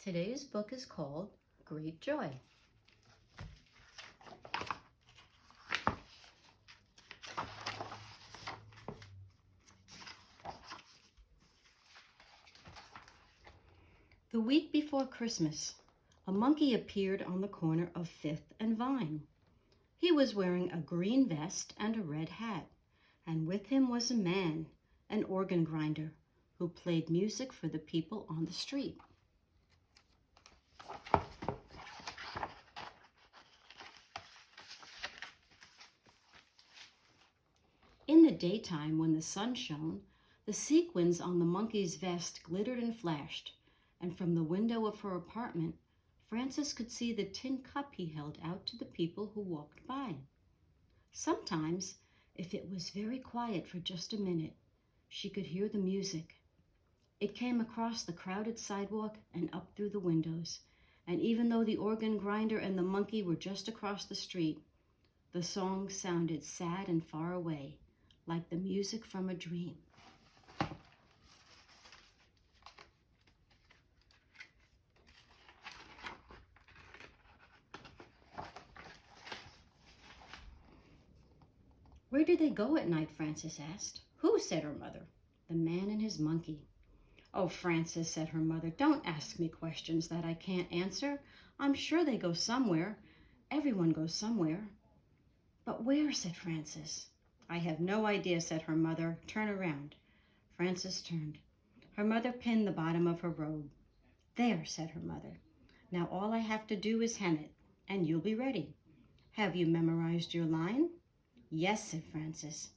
Today's book is called Great Joy. The week before Christmas, a monkey appeared on the corner of Fifth and Vine. He was wearing a green vest and a red hat, and with him was a man, an organ grinder, who played music for the people on the street. In the daytime, when the sun shone, the sequins on the monkey's vest glittered and flashed, and from the window of her apartment, Frances could see the tin cup he held out to the people who walked by. Sometimes, if it was very quiet for just a minute, she could hear the music. It came across the crowded sidewalk and up through the windows, and even though the organ grinder and the monkey were just across the street, the song sounded sad and far away, like the music from a dream. "Where do they go at night?" Frances asked. "Who?" said her mother. "The man and his monkey." "Oh, Frances," said her mother, "don't ask me questions that I can't answer. I'm sure they go somewhere. Everyone goes somewhere." "But where?" said Frances. "I have no idea," said her mother. "Turn around." Frances turned. Her mother pinned the bottom of her robe. "There," said her mother. "Now all I have to do is hem it, and you'll be ready. Have you memorized your line?" "Yes," said Frances.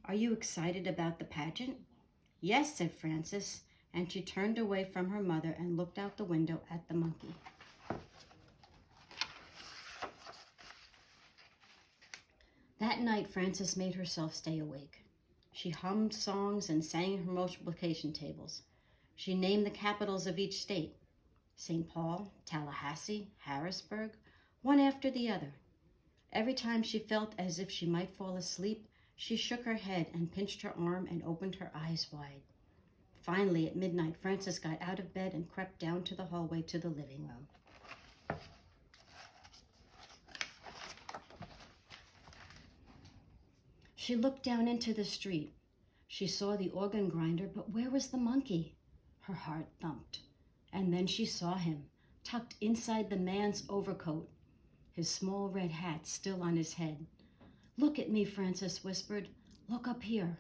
"Are you excited about the pageant?" "Yes," said Frances, and she turned away from her mother and looked out the window at the monkey. That night, Frances made herself stay awake. She hummed songs and sang her multiplication tables. She named the capitals of each state: St. Paul, Tallahassee, Harrisburg, one after the other. Every time she felt as if she might fall asleep, she shook her head and pinched her arm and opened her eyes wide. Finally, at midnight, Frances got out of bed and crept down to the hallway to the living room. She looked down into the street. She saw the organ grinder, but where was the monkey? Her heart thumped. And then she saw him, tucked inside the man's overcoat, his small red hat still on his head. "Look at me," Frances whispered. "Look up here."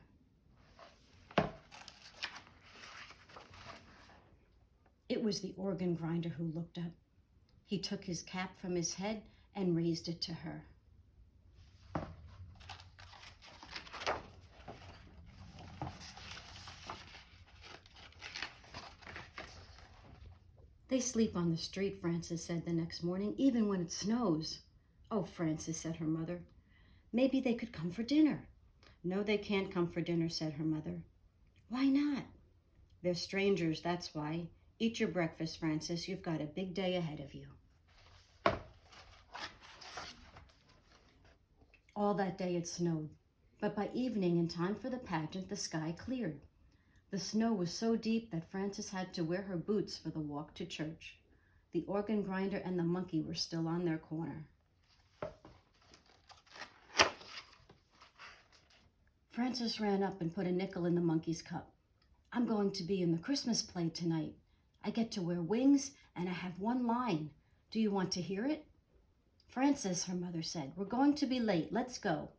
It was the organ grinder who looked up. He took his cap from his head and raised it to her. "They sleep on the street," Frances said the next morning, "even when it snows." "Oh, Frances," said her mother, "maybe they could come for dinner." "No, they can't come for dinner," said her mother. "Why not?" "They're strangers, that's why. Eat your breakfast, Frances. You've got a big day ahead of you." All that day it snowed, but by evening, in time for the pageant, the sky cleared. The snow was so deep that Frances had to wear her boots for the walk to church. The organ grinder and the monkey were still on their corner. Frances ran up and put a nickel in the monkey's cup. "I'm going to be in the Christmas play tonight. I get to wear wings, and I have one line. Do you want to hear it?" "Frances," her mother said, "we're going to be late. Let's go."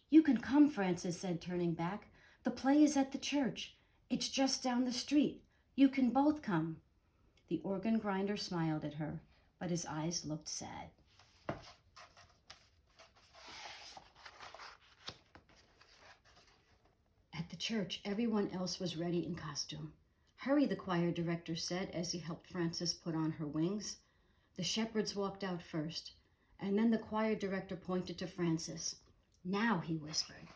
"You can come," Frances said, turning back. "The play is at the church. It's just down the street. You can both come." The organ grinder smiled at her, but his eyes looked sad. At the church, everyone else was ready in costume. "Hurry," the choir director said as he helped Frances put on her wings. The shepherds walked out first, and then the choir director pointed to Frances. "Now," he whispered.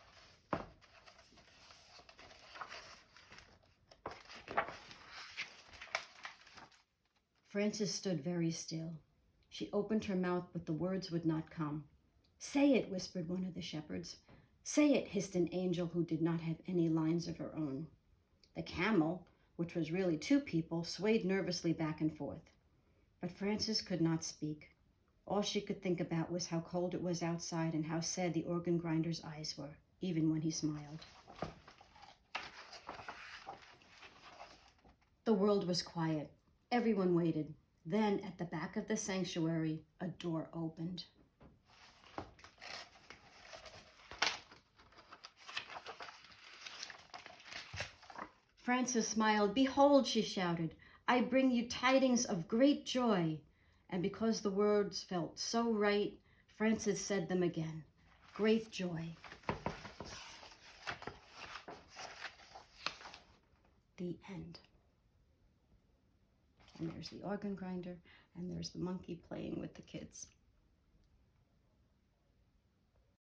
Frances stood very still. She opened her mouth, but the words would not come. "Say it," whispered one of the shepherds. "Say it," hissed an angel who did not have any lines of her own. The camel, which was really two people, swayed nervously back and forth. But Frances could not speak. All she could think about was how cold it was outside and how sad the organ grinder's eyes were, even when he smiled. The world was quiet. Everyone waited. Then, at the back of the sanctuary, a door opened. Frances smiled. "Behold," she shouted, "I bring you tidings of great joy." And because the words felt so right, Frances said them again. Great joy. The end. And there's the organ grinder, and there's the monkey playing with the kids.